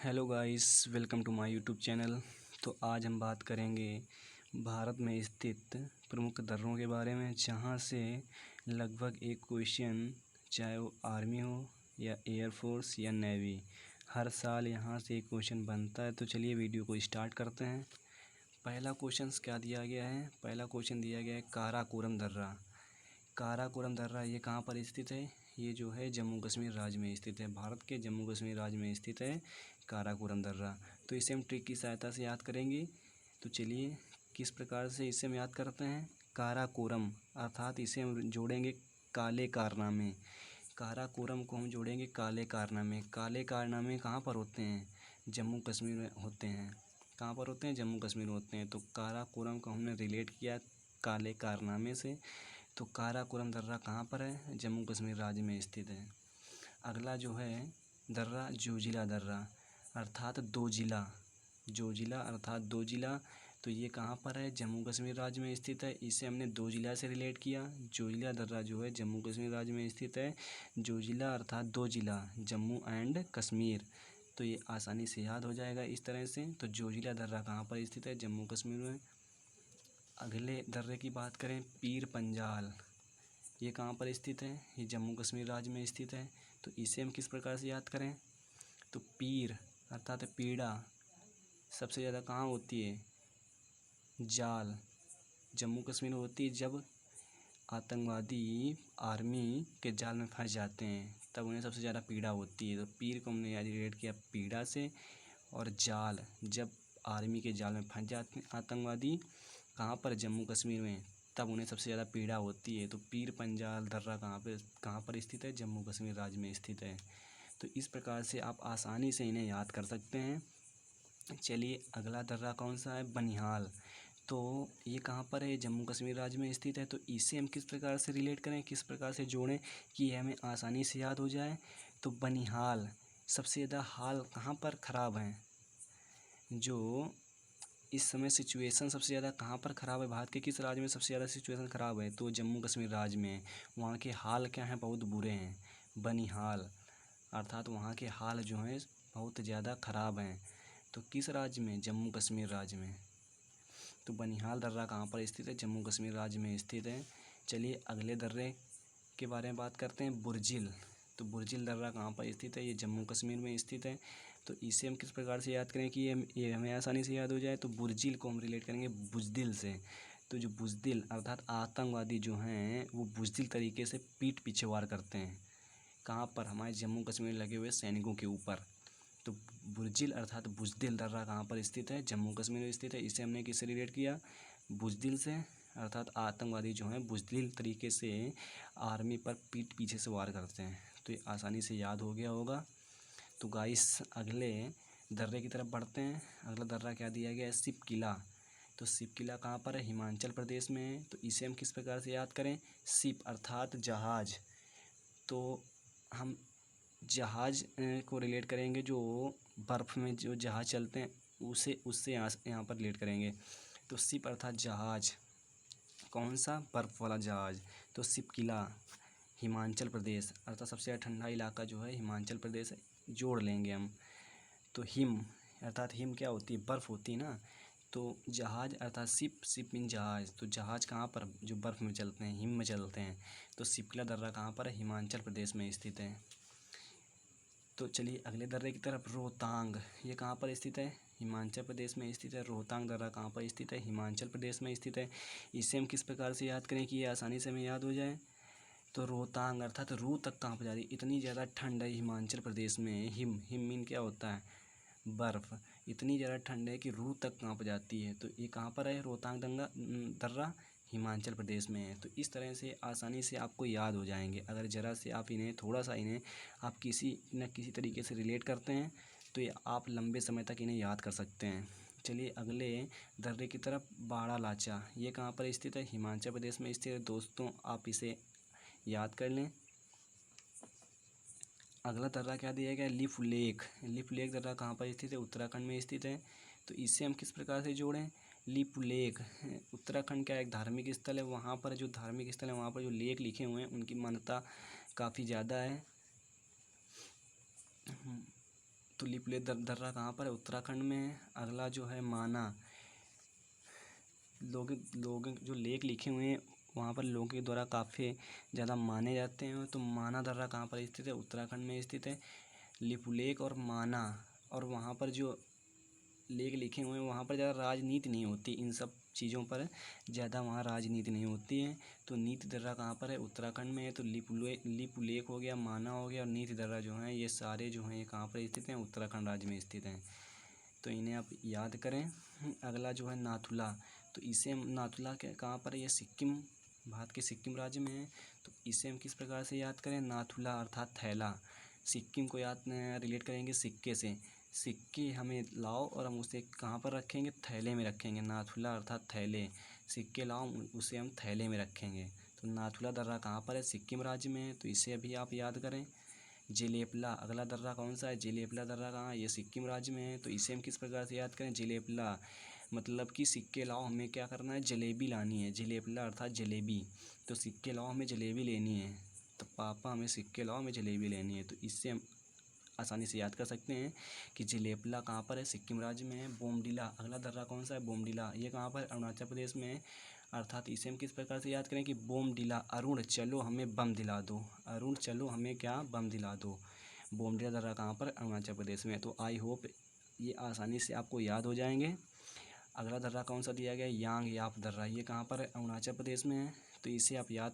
Hello guys, welcome to my YouTube channel. तो आज हम बात करेंगे भारत में स्थित प्रमुख दर्रों के बारे में, जहां से लगभग एक क्वेश्चन, चाहे वो आर्मी हो या एयरफोर्स या नेवी, हर साल यहां से एक क्वेश्चन बनता है। तो चलिए वीडियो को स्टार्ट करते हैं। पहला क्वेश्चन क्या दिया गया है? पहला क्वेश्चन दिया गया है काराकोरम दर्रा। काराकोरम दर्रा ये कहाँ पर स्थित है? ये जो है जम्मू कश्मीर राज्य में स्थित है। भारत के जम्मू कश्मीर राज्य में स्थित है काराकोरम दर्रा। तो इसे हम ट्रिक की सहायता से याद करेंगे। तो चलिए किस प्रकार से इसे हम याद करते हैं। काराकोरम अर्थात इसे हम जोड़ेंगे काले कारनामे। काराकोरम को हम जोड़ेंगे काले कारनामे। काले कारनामे कहाँ पर होते हैं? जम्मू कश्मीर में होते हैं। कहाँ पर होते हैं? जम्मू कश्मीर में होते हैं। तो काराकोरम को हमने रिलेट किया काले कारनामे से। तो काराकोरम दर्रा कहाँ पर है? जम्मू कश्मीर राज्य में स्थित है। अगला जो है दर्रा जोजिला दर्रा अर्थात दो जिला। जोजिला अर्थात दो जिला, तो ये कहाँ पर है? जम्मू कश्मीर राज्य में स्थित है। इसे हमने दो जिला से रिलेट किया। जोजिला दर्रा जो है जम्मू कश्मीर राज्य में स्थित है। जोजिला अर्थात दो जिला, जम्मू एंड कश्मीर। तो ये आसानी से याद हो जाएगा इस तरह से। तो जोजिला दर्रा कहाँ पर स्थित है? जम्मू कश्मीर में। अगले दर्रे की बात करें, पीर पंजाल, ये कहाँ पर स्थित है? ये जम्मू कश्मीर राज्य में स्थित है। तो इसे हम किस प्रकार से याद करें? तो पीर अर्थात पीड़ा सबसे ज़्यादा कहाँ होती है? जाल, जम्मू कश्मीर में होती है। जब आतंकवादी आर्मी के जाल में फंस जाते हैं तब उन्हें सबसे ज़्यादा पीड़ा होती है। तो पीर को हमने रिलेट किया पीड़ा से। और जाल, जब आर्मी के जाल में फंस जाते हैं आतंकवादी, कहाँ पर? जम्मू कश्मीर में, तब उन्हें सबसे ज़्यादा पीड़ा होती है। तो पीर पंजाल दर्रा कहाँ पर स्थित है? जम्मू कश्मीर राज्य में स्थित है। तो इस प्रकार से आप आसानी से इन्हें याद कर सकते हैं। चलिए अगला दर्रा कौन सा है? बनिहाल। तो ये कहाँ पर है? जम्मू कश्मीर राज्य में स्थित है। तो इसे हम किस प्रकार से रिलेट करें, किस प्रकार से जोड़ें कि हमें आसानी से याद हो जाए? तो बनिहाल सबसे ज़्यादा हाल कहाँ पर ख़राब हैं? जो इस समय सिचुएशन सबसे ज़्यादा कहाँ पर ख़राब है? भारत के किस राज्य में सबसे ज़्यादा सिचुएशन ख़राब है? तो जम्मू कश्मीर राज्य में। वहाँ के हाल क्या हैं? बहुत बुरे हैं। बनिहाल अर्थात वहाँ के हाल जो हैं बहुत ज़्यादा ख़राब हैं। तो किस राज्य में? जम्मू कश्मीर राज्य में। तो बनिहाल दर्रा कहाँ पर स्थित है? जम्मू कश्मीर राज्य में स्थित है। चलिए अगले दर्रे के बारे में बात करते हैं, बुर्जिल। तो बुर्जिल दर्रा कहाँ पर स्थित है? ये जम्मू कश्मीर में स्थित है। तो इसे हम किस प्रकार से याद करें कि ये हमें आसानी से याद हो जाए? तो बुर्जिल को हम रिलेट करेंगे बुज़दिल से। तो जो बुज़दिल अर्थात आतंकवादी जो हैं वो बुज़दिल तरीके से पीठ पीछे वार करते हैं। कहाँ पर? हमारे जम्मू कश्मीर लगे हुए सैनिकों के ऊपर। तो बुर्जिल अर्थात बुज़दिल दर्रा कहाँ पर स्थित है? जम्मू कश्मीर में स्थित है। इसे हमने किससे रिलेट किया? बुज़दिल से, अर्थात आतंकवादी जो हैं बुज़दिल तरीके से आर्मी पर पीठ पीछे से वार करते हैं। तो ये आसानी से याद हो गया होगा। तो गाइस अगले दर्रे की तरफ बढ़ते हैं। अगला दर्रा क्या दिया गया है? सिप किला। तो सिप किला कहाँ पर है? हिमाचल प्रदेश में है। तो इसे हम किस प्रकार से याद करें? सिप अर्थात जहाज़। तो हम जहाज़ को रिलेट करेंगे, जो बर्फ़ में जो जहाज़ चलते हैं उसे उससे यहाँ पर रिलेट करेंगे। तो सिप अर्थात जहाज़, कौन सा? बर्फ़ वाला जहाज़। तो सिप किला हिमाचल प्रदेश अर्थात सबसे ज़्यादा ठंडा इलाका जो है हिमाचल प्रदेश है, जोड़ लेंगे हम। तो हिम अर्थात हिम क्या होती है? बर्फ़ होती है ना। तो जहाज़ अर्थात सिप, सिप मीन जहाज़। तो जहाज़ कहाँ पर? जो बर्फ़ में चलते हैं, हिम में चलते हैं। तो सिपकिला दर्रा कहाँ पर है? हिमाचल प्रदेश में स्थित है। तो चलिए अगले दर्रे की तरफ, रोहतांग, ये कहाँ पर स्थित है? हिमाचल प्रदेश में स्थित है। रोहतांग दर्रा कहाँ पर स्थित है? हिमाचल प्रदेश में स्थित है। इसे हम किस प्रकार से याद करें कि ये आसानी से हमें याद हो जाए? तो रोहतांग अर्थात रूह तक कहाँ पर जा रही है? इतनी ज़्यादा ठंड है हिमाचल प्रदेश में। हिम, हिम मीन क्या होता है? बर्फ़। इतनी ज़्यादा ठंड है कि रूह तक काँप जाती है। तो ये कहाँ पर है? रोहतांग दर्रा हिमाचल प्रदेश में है। तो इस तरह से आसानी से आपको याद हो जाएंगे। अगर ज़रा से आप इन्हें थोड़ा सा इन्हें आप किसी न किसी तरीके से रिलेट करते हैं तो ये आप लंबे समय तक इन्हें याद कर सकते हैं। चलिए अगले दर्रे की तरफ, बाड़ा लाचा, ये कहाँ पर स्थित है? हिमाचल प्रदेश में स्थित है। दोस्तों आप इसे याद कर लें। अगला दर्रा क्या दिया गया है? लिफ लेक। लिफ लेक दर्रा कहाँ पर स्थित है? उत्तराखंड में स्थित है। तो इससे हम किस प्रकार से जोड़ें? लिफ लेक उत्तराखंड का एक धार्मिक स्थल है। वहाँ पर जो धार्मिक स्थल है वहाँ पर जो लेक लिखे हुए हैं उनकी मान्यता काफ़ी ज़्यादा है। तो लिपुलेख दर्रा कहाँ पर है? उत्तराखंड में है। अगला जो है माना, लोग जो लेख लिखे हुए हैं वहाँ पर लोगों के द्वारा काफ़ी ज़्यादा माने जाते हैं। तो माना दर्रा कहाँ पर स्थित है? उत्तराखंड में स्थित है। लिपुलेख और माना, और वहाँ पर जो लेख लिखे हुए हैं वहाँ पर ज़्यादा राजनीति नहीं होती, इन सब चीज़ों पर ज़्यादा वहाँ राजनीति नहीं होती है। तो नीति दर्रा कहाँ पर है? उत्तराखंड में है। तो लिपुलेख हो गया, माना हो गया और नीति दर्रा जो हैं ये सारे जो हैं ये कहाँ पर स्थित हैं? उत्तराखंड राज्य में स्थित हैं। तो इन्हें आप याद करें। अगला जो है नाथुला, तो इसे नाथुला के कहाँ पर है? ये सिक्किम, भारत के सिक्किम राज्य में है। तो इसे हम किस प्रकार से याद करें? नाथुला अर्थात थैला। सिक्किम को याद रिलेट करेंगे सिक्के से। सिक्के हमें लाओ और हम उसे कहाँ पर रखेंगे? थैले में रखेंगे। नाथुला अर्थात थैले, सिक्के लाओ उसे हम थैले में रखेंगे। तो नाथुला दर्रा कहाँ पर है? सिक्किम राज्य में है। तो इसे अभी आप याद करें। जेलेपला, अगला दर्रा कौन सा है? जेलेपला दर्रा कहाँ है? ये सिक्किम राज्य में है। तो इसे हम किस प्रकार से याद करें? जेलेपला मतलब कि सिक्के लाओ, हमें क्या करना है? जलेबी लानी है। जेलेपला अर्थात जलेबी। तो सिक्के लाओ, हमें जलेबी लेनी है। तो पापा हमें सिक्के लाओ, हमें जलेबी लेनी है। तो इससे हम आसानी से याद कर सकते हैं कि जेलेपला कहाँ पर है? सिक्किम राज्य में है। बोमडिला, अगला दर्रा कौन सा है? बोमडिला, ये कहाँ पर? अरुणाचल प्रदेश में है। अर्थात इसे हम किस प्रकार से याद करें कि बोमडिला, अरुण चलो हमें बम दिला दो, अरुण चलो हमें क्या? बम दिला दो। बोमडिला दर्रा कहाँ पर? अरुणाचल प्रदेश में। तो आई होप ये आसानी से आपको याद हो जाएंगे। अगला दर्रा कौन सा दिया गया है? यांग याप दर्रा, ये कहाँ पर है? अरुणाचल प्रदेश में है। तो इसे आप याद